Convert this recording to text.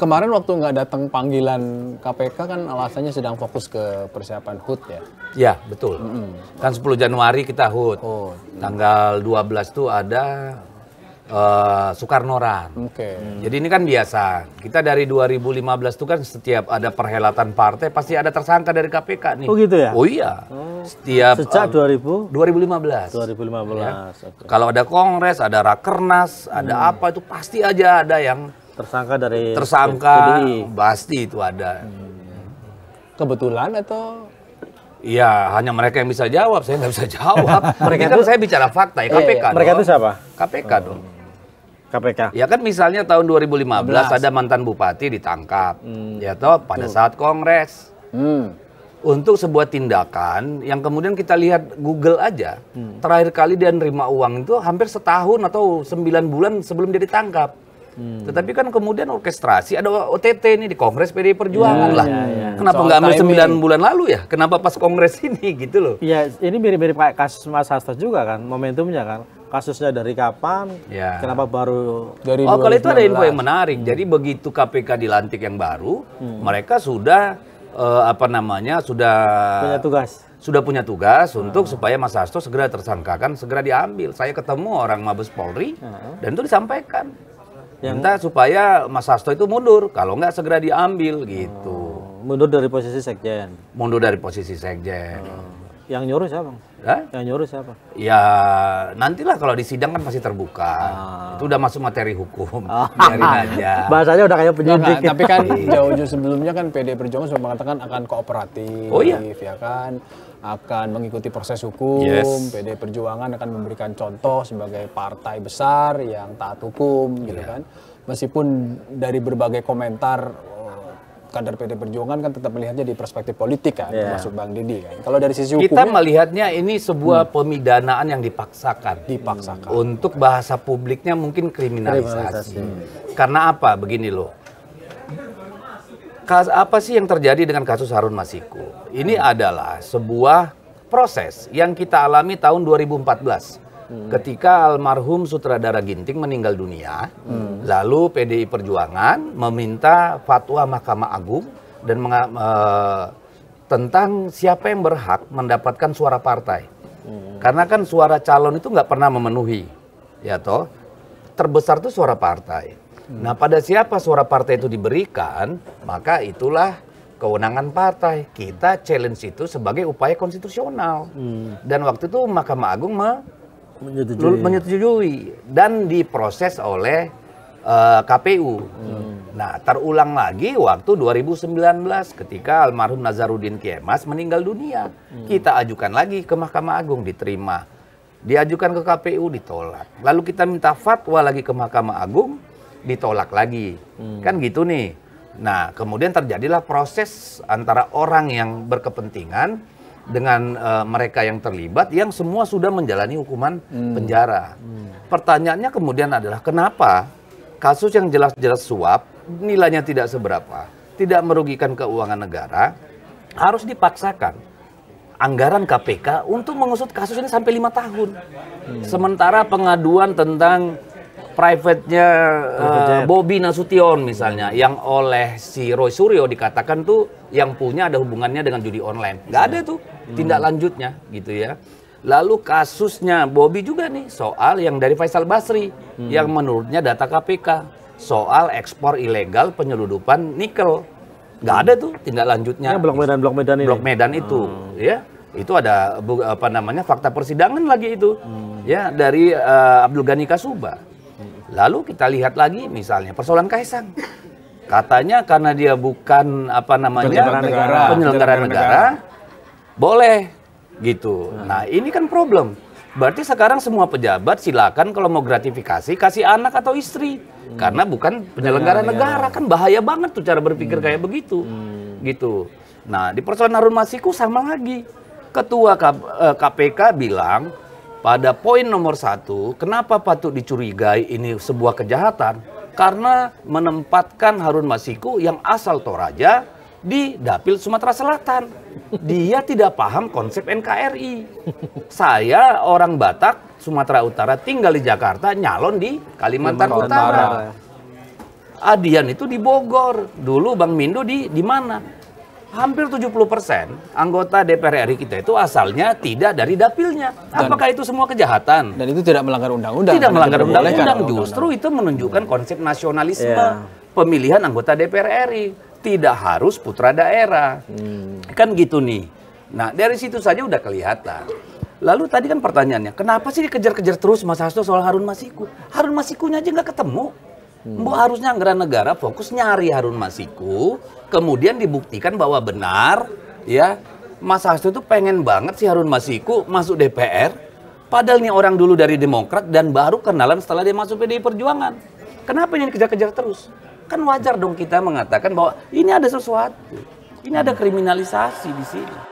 Kemarin waktu nggak datang panggilan KPK kan alasannya sedang fokus ke persiapan HUT ya? Ya, betul. Kan 10 Januari kita HUT. Tanggal 12 tuh ada Soekarno-Ran. Jadi ini kan biasa. Kita dari 2015 tuh kan setiap ada perhelatan partai pasti ada tersangka dari KPK nih. Oh gitu ya? Oh iya. Setiap Sejak 2015. 2015. Ya. Oke. Kalau ada kongres, ada rakernas, ada apa itu pasti aja ada yang Tersangka dari tersangka, PDI. pasti itu ada. Kebetulan atau? Iya, hanya mereka yang bisa jawab, saya nggak bisa jawab. Mereka kan saya bicara fakta ya, KPK dong. Mereka itu siapa? KPK dong. KPK. Ya kan misalnya tahun 2015 ada mantan bupati ditangkap, ya toh pada saat kongres. Untuk sebuah tindakan yang kemudian kita lihat Google aja, terakhir kali dia nerima uang itu hampir setahun atau 9 bulan sebelum dia ditangkap. Tetapi kan kemudian orkestrasi ada OTT nih di Kongres PDI Perjuangan lah. Kenapa nggak ambil 9 bulan lalu ya? Kenapa pas Kongres ini gitu loh? Iya, ini mirip-mirip kayak kasus Mas Hasto juga kan, momentumnya kan. Kasusnya dari kapan? Ya. Kenapa baru Dari Oh, kalau itu ada 2019. info yang menarik. Jadi begitu KPK dilantik yang baru, mereka sudah punya tugas? sudah punya tugas untuk supaya Mas Hasto segera tersangkakan, segera diambil. Saya ketemu orang Mabes Polri dan itu disampaikan. Minta supaya Mas Hasto itu mundur, kalau nggak segera diambil gitu. Mundur dari posisi sekjen. Mundur dari posisi sekjen. Yang nyuruh siapa? Hah? Yang nyuruh siapa? Ya nantilah kalau di sidang kan pasti terbuka. Itu udah masuk materi hukum. Biarin aja. Bahasanya udah kayak penyidik. Enggak, tapi kan jauh-jauh sebelumnya kan PDI Perjuangan sudah mengatakan akan kooperatif, Oh, iya. ya kan, akan mengikuti proses hukum. Yes. PDI Perjuangan akan memberikan contoh sebagai partai besar yang taat hukum, gitu kan. Meskipun dari berbagai komentar kader PDI Perjuangan kan tetap melihatnya di perspektif politik kan, termasuk Bang Didi kan. Kalau dari sisi Kita hukumnya melihatnya ini sebuah pemidanaan yang dipaksakan. dipaksakan. Untuk bahasa publiknya mungkin kriminalisasi. Karena apa? Begini loh. Apa sih yang terjadi dengan kasus Harun Masiku? Ini adalah sebuah proses yang kita alami tahun 2014. Ketika almarhum sutradara Ginting meninggal dunia, lalu PDI Perjuangan meminta fatwa Mahkamah Agung dan tentang siapa yang berhak mendapatkan suara partai. Karena kan suara calon itu nggak pernah memenuhi, ya toh. Terbesar itu suara partai. Nah, pada siapa suara partai itu diberikan, maka itulah kewenangan partai. Kita challenge itu sebagai upaya konstitusional. Dan waktu itu Mahkamah Agung menyetujui dan diproses oleh KPU. Nah, terulang lagi waktu 2019 ketika almarhum Nazarudin Kiemas meninggal dunia. Kita ajukan lagi ke Mahkamah Agung, diterima. Diajukan ke KPU, ditolak. Lalu kita minta fatwa lagi ke Mahkamah Agung, ditolak lagi. Kan gitu nih. Nah, kemudian terjadilah proses antara orang yang berkepentingan dengan mereka yang terlibat yang semua sudah menjalani hukuman penjara. Pertanyaannya kemudian adalah kenapa kasus yang jelas-jelas suap, nilainya tidak seberapa, tidak merugikan keuangan negara, harus dipaksakan anggaran KPK untuk mengusut kasus ini sampai 5 tahun. Sementara pengaduan tentang private-nya Bobi Nasution misalnya, yang oleh si Roy Suryo dikatakan tuh yang punya ada hubungannya dengan judi online. Nggak ada tuh tindak lanjutnya gitu ya. Lalu kasusnya Bobi juga nih soal yang dari Faisal Basri yang menurutnya data KPK soal ekspor ilegal penyeludupan nikel. Nggak ada tuh tindak lanjutnya. Blok Medan ini. Blok Medan itu, ya. Itu ada fakta persidangan lagi itu. Ya, dari Abdul Ghani Kasuba. Lalu kita lihat lagi misalnya persoalan Kaisang. Katanya karena dia bukan penyelenggara negara, boleh gitu. Nah, ini kan problem. Berarti sekarang semua pejabat silakan kalau mau gratifikasi kasih anak atau istri. Karena bukan penyelenggara negara, kan bahaya banget tuh cara berpikir kayak begitu. Gitu. Nah, di persoalan Harun Masiku sama lagi. Ketua KPK bilang pada poin nomor 1, kenapa patut dicurigai ini sebuah kejahatan? Karena menempatkan Harun Masiku yang asal Toraja di Dapil Sumatera Selatan. Dia tidak paham konsep NKRI. Saya orang Batak, Sumatera Utara, tinggal di Jakarta, nyalon di Kalimantan Utara. Adian itu di Bogor. Dulu Bang Mindo di mana? Hampir 70% anggota DPR RI kita itu asalnya tidak dari dapilnya. Apakah itu semua kejahatan? Dan itu tidak melanggar undang-undang. Tidak Karena melanggar diperbolehkan undang-undang. oleh Justru itu menunjukkan konsep nasionalisme Iya. pemilihan anggota DPR RI. Tidak harus putra daerah. Kan gitu nih. Nah, dari situ saja udah kelihatan. Lalu tadi kan pertanyaannya, kenapa sih dikejar-kejar terus Mas Hasto soal Harun Masiku? Harun Masikunya aja nggak ketemu. Mbok harusnya anggaran negara fokus nyari Harun Masiku, kemudian dibuktikan bahwa benar, ya Mas Hasto itu pengen banget si Harun Masiku masuk DPR, padahal nih orang dulu dari Demokrat dan baru kenalan setelah dia masuk PDI Perjuangan. Kenapa ini dikejar-kejar terus? Kan wajar dong kita mengatakan bahwa ini ada sesuatu, ini ada kriminalisasi di sini.